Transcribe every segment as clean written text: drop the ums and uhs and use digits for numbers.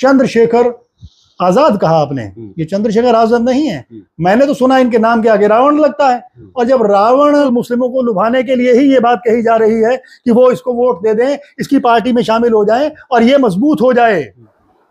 चंद्रशेखर आजाद कहा आपने, ये चंद्रशेखर आजाद नहीं है। मैंने तो सुना इनके नाम के आगे रावण लगता है, और जब रावण मुस्लिमों को लुभाने के लिए ही ये बात कही जा रही है कि वो इसको वोट दे दें, इसकी पार्टी में शामिल हो जाएं और ये मजबूत हो जाए।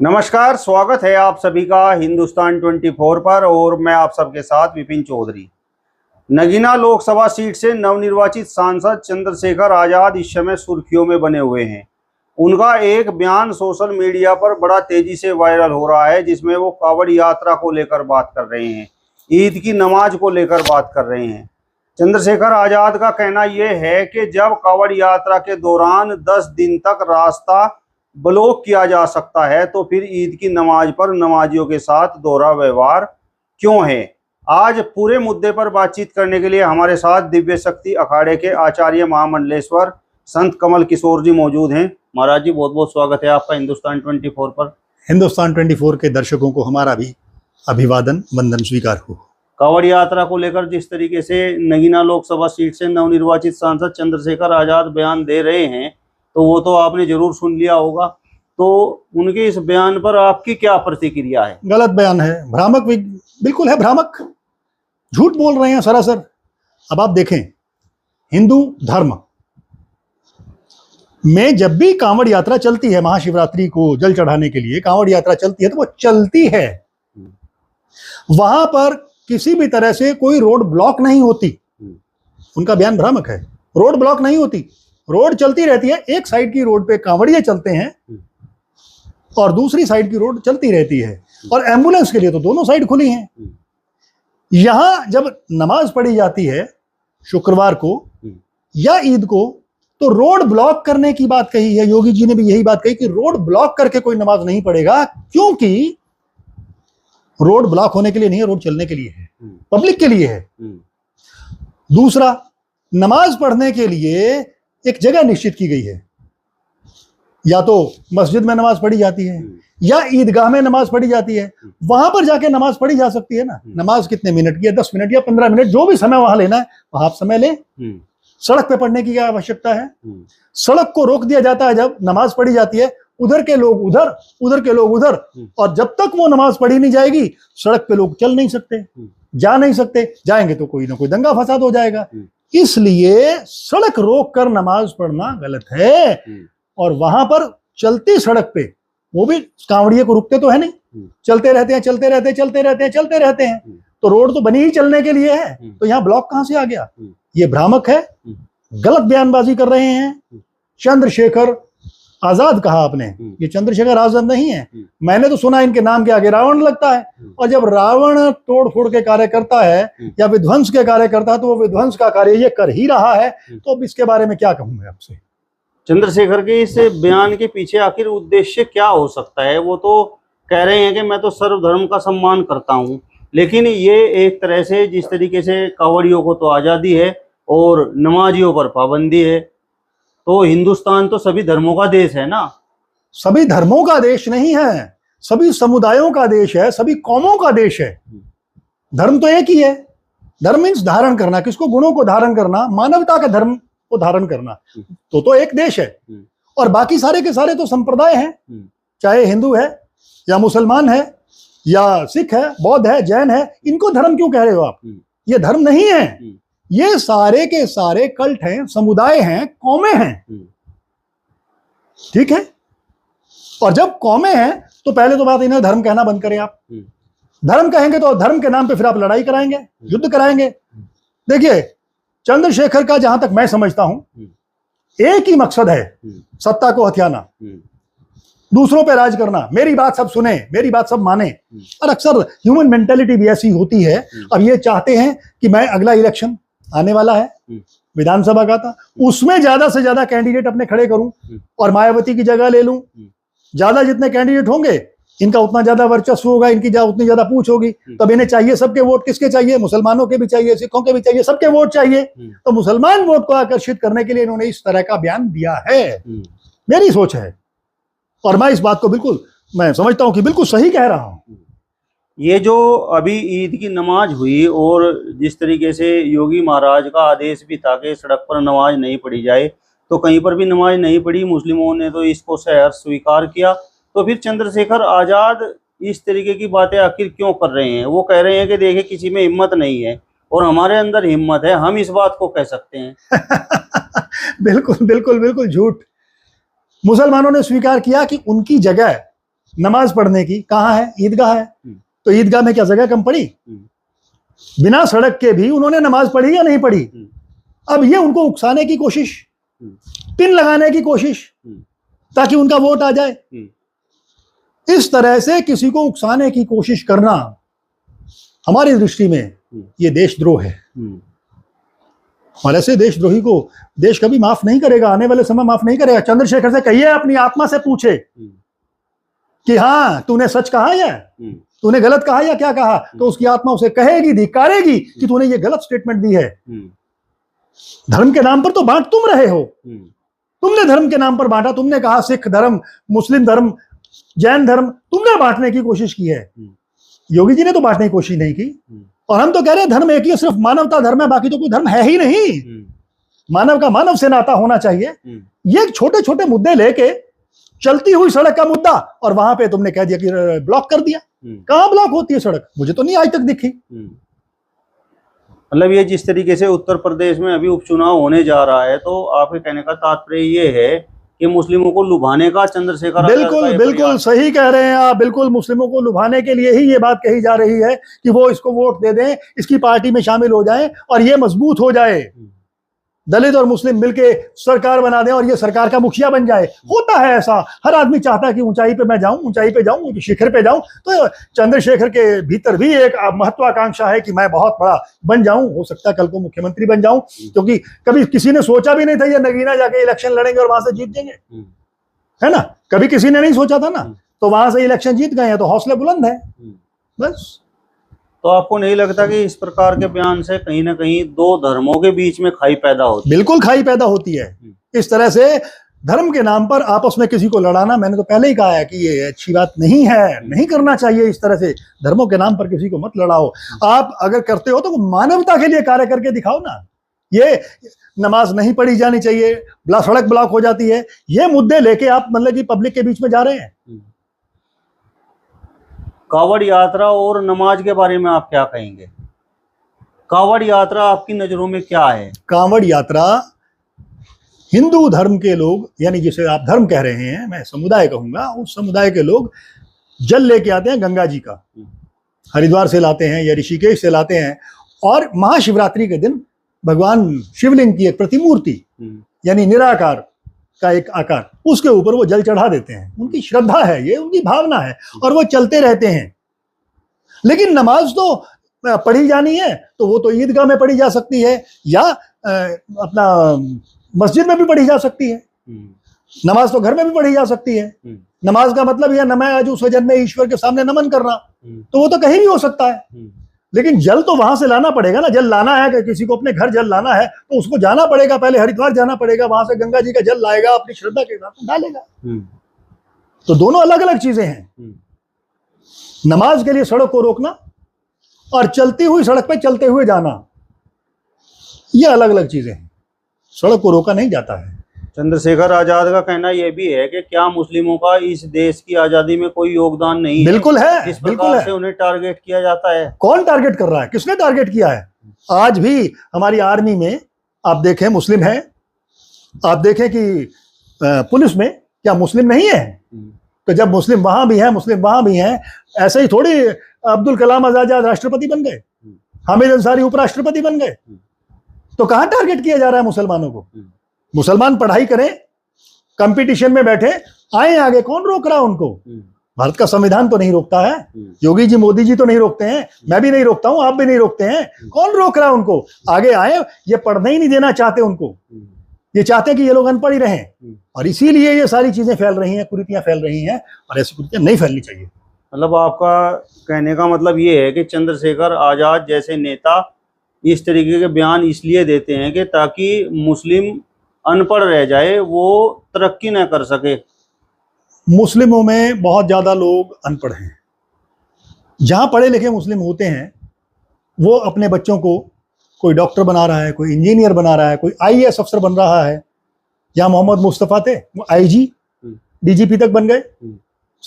नमस्कार, स्वागत है आप सभी का हिंदुस्तान 24 पर, और मैं आप सबके साथ विपिन चौधरी। नगीना लोकसभा सीट से नवनिर्वाचित सांसद चंद्रशेखर आजाद इस समय सुर्खियों में बने हुए हैं। उनका एक बयान सोशल मीडिया पर बड़ा तेजी से वायरल हो रहा है, जिसमें वो कावड़ यात्रा को लेकर बात कर रहे हैं, ईद की नमाज को लेकर बात कर रहे हैं। चंद्रशेखर आजाद का कहना यह है कि जब कावड़ यात्रा के दौरान 10 दिन तक रास्ता ब्लॉक किया जा सकता है, तो फिर ईद की नमाज पर नमाजियों के साथ दोहरा व्यवहार क्यों है। आज पूरे मुद्दे पर बातचीत करने के लिए हमारे साथ दिव्य शक्ति अखाड़े के आचार्य महामंडलेश्वर संत कमल किशोर जी मौजूद हैं। महाराज जी, बहुत बहुत स्वागत है आपका हिंदुस्तान 24 पर। हिंदुस्तान 24 के दर्शकों को हमारा भी अभिवादन, वंदन स्वीकार हो। कावड़ यात्रा को लेकर जिस तरीके से नगीना लोकसभा सीट से नवनिर्वाचित सांसद चंद्रशेखर आजाद बयान दे रहे हैं, तो वो तो आपने जरूर सुन लिया होगा। तो उनके इस बयान पर आपकी क्या प्रतिक्रिया है? गलत बयान है, भ्रामक बिल्कुल है, भ्रामक, झूठ बोल रहे हैं सरासर। अब आप देखें, हिंदू धर्म में जब भी कांवड़ यात्रा चलती है, महाशिवरात्रि को जल चढ़ाने के लिए कांवड़ यात्रा चलती है, तो वो चलती है, वहां पर किसी भी तरह से कोई रोड ब्लॉक नहीं होती। उनका बयान भ्रामक है, रोड ब्लॉक नहीं होती, रोड चलती रहती है। एक साइड की रोड पे कांवड़िए चलते हैं और दूसरी साइड की रोड चलती रहती है, और एम्बुलेंस के लिए तो दोनों साइड खुली हैं। यहां जब नमाज पढ़ी जाती है शुक्रवार को या ईद को, तो रोड ब्लॉक करने की बात कही है। योगी जी ने भी यही बात कही कि रोड ब्लॉक करके कोई नमाज नहीं पढ़ेगा, क्योंकि रोड ब्लॉक होने के लिए नहीं है, रोड चलने के लिए है, पब्लिक के लिए है। दूसरा, नमाज पढ़ने के लिए एक जगह निश्चित की गई है, या तो मस्जिद में नमाज पढ़ी जाती है या ईदगाह में नमाज पढ़ी जाती है। वहां पर जाके नमाज पढ़ी जा सकती है ना। नमाज कितने मिनट की है, 10 मिनट या 15 मिनट, जो भी समय वहां लेना है वहां आप समय ले। सड़क पे पढ़ने की क्या आवश्यकता है? सड़क को रोक दिया जाता है जब नमाज पढ़ी जाती है, उधर के लोग उधर, उधर के लोग उधर, और जब तक वो नमाज पढ़ी नहीं जाएगी सड़क पे लोग चल नहीं सकते, जा नहीं सकते। जाएंगे तो कोई ना कोई दंगा फसाद हो जाएगा। इसलिए सड़क रोक कर नमाज पढ़ना गलत है। और वहां पर चलती सड़क पे वो भी कांवड़िए को रुकते तो है नहीं, चलते रहते हैं, चलते रहते हैं, चलते रहते हैं, चलते रहते हैं। तो रोड तो बनी ही चलने के लिए है, तो यहाँ ब्लॉक कहां से आ गया? ये भ्रामक है, गलत बयानबाजी कर रहे हैं। चंद्रशेखर आजाद कहा आपने, ये चंद्रशेखर आजाद नहीं है। मैंने तो सुना इनके नाम के आगे रावण लगता है, और जब रावण तोड़ फोड़ के कार्य करता है या विध्वंस के कार्य करता है, तो वो विध्वंस का कार्य ये कर ही रहा है। तो अब इसके बारे में क्या कहूं मैं आपसे? चंद्रशेखर के इस बयान के पीछे आखिर उद्देश्य क्या हो सकता है? वो तो कह रहे हैं कि मैं तो सर्वधर्म का सम्मान करता हूं, लेकिन ये एक तरह से जिस तरीके से कावड़ियों को तो आज़ादी है और नमाजियों पर पाबंदी है, तो हिंदुस्तान तो सभी धर्मों का देश है ना। सभी धर्मों का देश नहीं है, सभी समुदायों का देश है, सभी कौमों का देश है। धर्म तो एक ही है। धर्म मीन्स धारण करना, किसको? गुणों को धारण करना, मानवता का धर्म को धारण करना। तो एक देश है, और बाकी सारे के सारे तो संप्रदाय हैं, चाहे हिंदू है या मुसलमान है या सिख है, बौद्ध है, जैन है। इनको धर्म क्यों कह रहे हो आप? ये धर्म नहीं है, ये सारे के सारे कल्ट हैं, समुदाय हैं, कौमें हैं। ठीक है? और जब कौमें हैं तो पहले तो बात इन्हें धर्म कहना बंद करें आप। धर्म कहेंगे तो धर्म के नाम पे फिर आप लड़ाई कराएंगे, युद्ध कराएंगे। देखिए, चंद्रशेखर का जहां तक मैं समझता हूं, एक ही मकसद है, सत्ता को हथियाना, दूसरों पे राज करना। मेरी बात सब सुने, मेरी बात सब माने। और अक्सर ह्यूमन मेंटेलिटी भी ऐसी होती है। अब ये चाहते हैं कि मैं अगला इलेक्शन आने वाला है विधानसभा का था, उसमें ज्यादा से ज्यादा कैंडिडेट अपने खड़े करूं और मायावती की जगह ले लूं। ज्यादा जितने कैंडिडेट होंगे इनका उतना ज्यादा वर्चस्व होगा, इनकी उतनी ज्यादा पूछ होगी। तब इन्हें चाहिए सबके वोट। किसके चाहिए? मुसलमानों के भी चाहिए, सिखों के भी चाहिए, सबके वोट चाहिए। तो मुसलमान वोट को आकर्षित करने के लिए इन्होंने इस तरह का बयान दिया है। मेरी सोच है, और मैं इस बात को बिल्कुल मैं समझता हूं कि बिल्कुल सही कह रहा हूं। ये जो अभी ईद की नमाज हुई, और जिस तरीके से योगी महाराज का आदेश भी था कि सड़क पर नमाज नहीं पढ़ी जाए, तो कहीं पर भी नमाज नहीं पढ़ी। मुस्लिमों ने तो इसको सहर्ष स्वीकार किया। तो फिर चंद्रशेखर आजाद इस तरीके की बातें आखिर क्यों कर रहे हैं? वो कह रहे हैं कि देखिए किसी में हिम्मत नहीं है और हमारे अंदर हिम्मत है, हम इस बात को कह सकते हैं। बिल्कुल बिल्कुल बिल्कुल झूठ। मुसलमानों ने स्वीकार किया कि उनकी जगह नमाज पढ़ने की कहाँ है? ईदगाह है। तो ईदगाह में क्या जगह कम पड़ी? बिना सड़क के भी उन्होंने नमाज पढ़ी या नहीं पढ़ी? अब ये उनको उकसाने की कोशिश, पिन लगाने की कोशिश, ताकि उनका वोट आ जाए। इस तरह से किसी को उकसाने की कोशिश करना हमारी दृष्टि में ये देशद्रोह है। और ऐसे देशद्रोही को देश कभी माफ नहीं करेगा, आने वाले समय माफ नहीं करेगा। चंद्रशेखर से कहिए, अपनी आत्मा से पूछे कि हाँ तूने सच कहा या तूने गलत कहा या क्या कहा, तो उसकी आत्मा उसे कहेगी, धिक्कारेगी कि तूने ये गलत स्टेटमेंट दी है। धर्म के नाम पर तो बांट तुम रहे हो, तुमने धर्म के नाम पर बांटा। तुमने कहा सिख धर्म, मुस्लिम धर्म, जैन धर्म, तुमने बांटने की कोशिश की है। योगी जी ने तो बांटने की कोशिश नहीं की। और हम तो कह रहे हैं धर्म एक ही है, सिर्फ मानवता धर्म है, बाकी तो कोई धर्म है ही नहीं। मानव का मानव से नाता होना चाहिए। ये छोटे छोटे मुद्दे लेके चलती हुई सड़क का मुद्दा, और वहां पे तुमने कह दिया कि ब्लॉक कर दिया। कहां ब्लॉक होती है सड़क? मुझे तो नहीं आज तक दिखी। मतलब ये जिस तरीके से उत्तर प्रदेश में अभी उपचुनाव होने जा रहा है, तो आपके कहने का तात्पर्य ये है कि मुस्लिमों को लुभाने का चंद्रशेखर आजाद बिल्कुल बिल्कुल सही कह रहे हैं आप। बिल्कुल मुस्लिमों को लुभाने के लिए ही ये बात कही जा रही है कि वो इसको वोट दे दें, इसकी पार्टी में शामिल हो जाएं और ये मजबूत हो जाए, दलित और मुस्लिम मिलके सरकार बना दें और ये सरकार का मुखिया बन जाए। होता है ऐसा, हर आदमी चाहता है कि ऊंचाई पे मैं जाऊं, ऊंचाई पे जाऊं, शिखर पे जाऊं। तो चंद्रशेखर के भीतर भी एक महत्वाकांक्षा है कि मैं बहुत बड़ा बन जाऊं, हो सकता है कल को मुख्यमंत्री बन जाऊं, क्योंकि कभी किसी ने सोचा भी नहीं था ये नगीना जाके इलेक्शन लड़ेंगे और वहां से जीत देंगे, है ना? कभी किसी ने नहीं सोचा था ना, तो वहां से इलेक्शन जीत गए हैं, तो हौसले बुलंद है बस। तो आपको नहीं लगता कि इस प्रकार के बयान से कहीं ना कहीं दो धर्मों के बीच में खाई पैदा होती है? बिल्कुल खाई पैदा होती है। इस तरह से धर्म के नाम पर आपस में किसी को लड़ाना, मैंने तो पहले ही कहा है कि ये अच्छी बात नहीं है, नहीं करना चाहिए। इस तरह से धर्मों के नाम पर किसी को मत लड़ाओ। आप अगर करते हो तो मानवता के लिए कार्य करके दिखाओ ना। ये नमाज नहीं पढ़ी जानी चाहिए, सड़क ब्लॉक हो जाती है, ये मुद्दे लेके आप मतलब कि पब्लिक के बीच में जा रहे हैं। कावड़ यात्रा और नमाज के बारे में आप क्या कहेंगे? कावड़ यात्रा आपकी नजरों में क्या है? कावड़ यात्रा हिंदू धर्म के लोग, यानी जिसे आप धर्म कह रहे हैं, मैं समुदाय कहूंगा, उस समुदाय के लोग जल लेके आते हैं गंगा जी का, हरिद्वार से लाते हैं या ऋषिकेश से लाते हैं, और महाशिवरात्रि के दिन भगवान शिवलिंग की एक प्रतिमूर्ति यानी निराकार का एक आकार, उसके ऊपर वो जल चढ़ा देते हैं। उनकी श्रद्धा है, ये उनकी भावना है, और वो चलते रहते हैं। लेकिन नमाज तो पढ़ी जानी है, तो वो तो ईदगाह में पढ़ी जा सकती है या अपना मस्जिद में भी पढ़ी जा सकती है। नमाज तो घर में भी पढ़ी जा सकती है। नमाज का मतलब यह नमः अजू सजन में ईश्वर के सामने नमन करना, तो वो तो कहीं भी हो सकता है। लेकिन जल तो वहां से लाना पड़ेगा ना। जल लाना है कि किसी को अपने घर जल लाना है, तो उसको जाना पड़ेगा, पहले हरिद्वार जाना पड़ेगा, वहां से गंगा जी का जल लाएगा, अपनी श्रद्धा के साथ डालेगा। तो दोनों अलग अलग चीजें हैं। नमाज के लिए सड़क को रोकना और चलती हुई सड़क पे चलते हुए जाना, ये अलग अलग चीजें हैं। सड़क को रोका नहीं जाता है। चंद्रशेखर आजाद का कहना यह भी है कि क्या मुस्लिमों का इस देश की आजादी में कोई योगदान नहीं है? बिल्कुल है, इस बिल्कुल प्रकार है। से उन्हें टारगेट किया जाता है। कौन टारगेट कर रहा है? किसने टारगेट किया है? आज भी हमारी आर्मी में आप देखें मुस्लिम है, आप देखें कि पुलिस में क्या मुस्लिम नहीं है? तो जब मुस्लिम वहां भी है, मुस्लिम वहां भी है, ऐसे ही थोड़ी अब्दुल कलाम आजाद राष्ट्रपति बन गए, हामिद अंसारी उपराष्ट्रपति बन गए। तो कहां टारगेट किया जा रहा है मुसलमानों को? मुसलमान पढ़ाई करें, कंपटीशन में बैठे, आए आगे, कौन रोक रहा है उनको? भारत का संविधान तो नहीं रोकता है, योगी जी मोदी जी तो नहीं रोकते हैं, मैं भी नहीं रोकता हूं, आप भी नहीं रोकते हैं। कौन रोक रहा है उनको? आगे आए। ये पढ़ने ही नहीं देना चाहते उनको, ये चाहते हैं कि ये लोग अनपढ़ ही रहें, और इसीलिए ये सारी चीजें फैल रही हैं, कुरीतियां फैल रही हैं, और ऐसी कुरीतियां नहीं फैलनी चाहिए। मतलब आपका कहने का मतलब ये है कि चंद्रशेखर आजाद जैसे नेता इस तरीके के बयान इसलिए देते हैं कि ताकि मुस्लिम अनपढ़ रह जाए, वो तरक्की न कर सके। मुस्लिमों में बहुत ज्यादा लोग अनपढ़ हैं। जहां पढ़े लिखे मुस्लिम होते हैं, वो अपने बच्चों को कोई डॉक्टर बना रहा है, कोई इंजीनियर बना रहा है, कोई आईएएस अफसर बन रहा है। यहाँ मोहम्मद मुस्तफा थे, वो आईजी डीजीपी तक बन गए,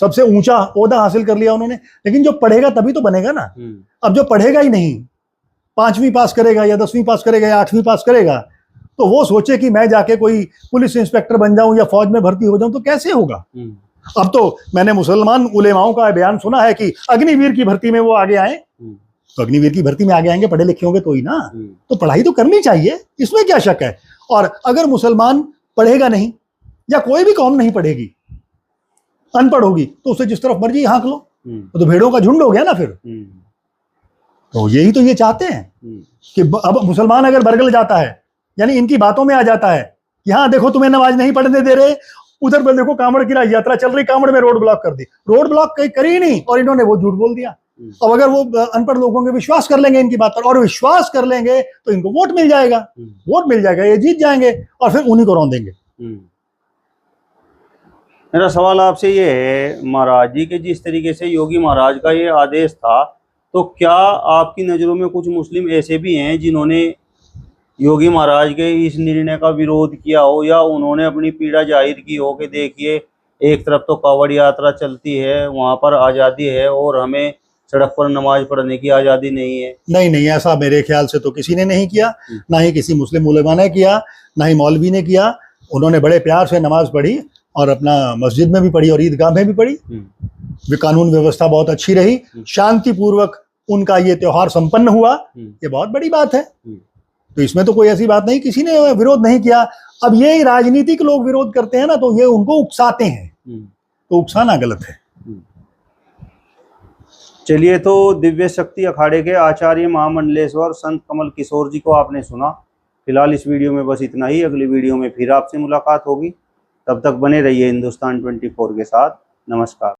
सबसे ऊंचा ओहदा हासिल कर लिया उन्होंने, लेकिन जो पढ़ेगा तभी तो बनेगा ना। अब जो पढ़ेगा ही नहीं, 5वीं पास करेगा या 10वीं पास करेगा या 8वीं पास करेगा, तो वो सोचे कि मैं जाके कोई पुलिस इंस्पेक्टर बन जाऊं या फौज में भर्ती हो जाऊं, तो कैसे होगा। अब तो मैंने मुसलमान उलेमाओं का बयान सुना है कि अग्निवीर की भर्ती में वो आगे आए, तो अग्निवीर की भर्ती में आगे आएंगे पढ़े लिखे होंगे तो ही ना। तो पढ़ाई तो करनी चाहिए, इसमें क्या शक है। और अगर मुसलमान पढ़ेगा नहीं या कोई भी कौम नहीं पढ़ेगी, अनपढ़ होगी, तो उसे जिस तरफ मर्जी हाँक लो, तो भेड़ों का झुंड हो गया ना फिर। तो यही तो ये चाहते हैं कि अब मुसलमान अगर बरगल जाता है, यानी इनकी बातों में आ जाता है कि हाँ देखो तुम्हें नमाज नहीं पढ़ने दे रहे, उधर पर देखो कांवड़ की यात्रा चल रही, कांवड़ में रोड ब्लॉक कर दी, रोड ब्लॉक कहीं करी नहीं और इन्होंने वो झूठ बोल दिया। अब अगर वो अनपढ़ लोगों के विश्वास कर लेंगे इनकी बात पर, और विश्वास कर लेंगे तो इनको वोट मिल जाएगा, वोट मिल जाएगा, ये जीत जाएंगे और फिर उन्हीं को रौंदेंगे। मेरा सवाल आपसे ये है महाराज जी, के जिस तरीके से योगी महाराज का ये आदेश था, तो क्या आपकी नज़रों में कुछ मुस्लिम ऐसे भी हैं जिन्होंने योगी महाराज के इस निर्णय का विरोध किया हो, या उन्होंने अपनी पीड़ा जाहिर की हो कि देखिए एक तरफ तो कांवड़ यात्रा चलती है, वहाँ पर आज़ादी है और हमें सड़क पर नमाज पढ़ने की आज़ादी नहीं है। नहीं, ऐसा मेरे ख्याल से तो किसी ने नहीं किया, ना ही किसी मुस्लिम उलेमा ने किया, ना ही मौलवी ने किया। उन्होंने बड़े प्यार से नमाज पढ़ी और अपना मस्जिद में भी पढ़ी और ईदगाह में भी पढ़ी। कानून व्यवस्था बहुत अच्छी रही, शांतिपूर्वक उनका ये त्योहार संपन्न हुआ, ये बहुत बड़ी बात है। तो इसमें तो कोई ऐसी बात नहीं, किसी ने विरोध नहीं किया। अब ये राजनीतिक लोग विरोध करते हैं ना, तो ये उनको उकसाते हैं, तो उकसाना गलत है। चलिए, तो दिव्य शक्ति अखाड़े के आचार्य महामंडलेश्वर संत कमल किशोर जी को आपने सुना। फिलहाल इस वीडियो में बस इतना ही। अगली वीडियो में फिर आपसे मुलाकात होगी, तब तक बने रहिए हिंदुस्तान 24 के साथ। नमस्कार।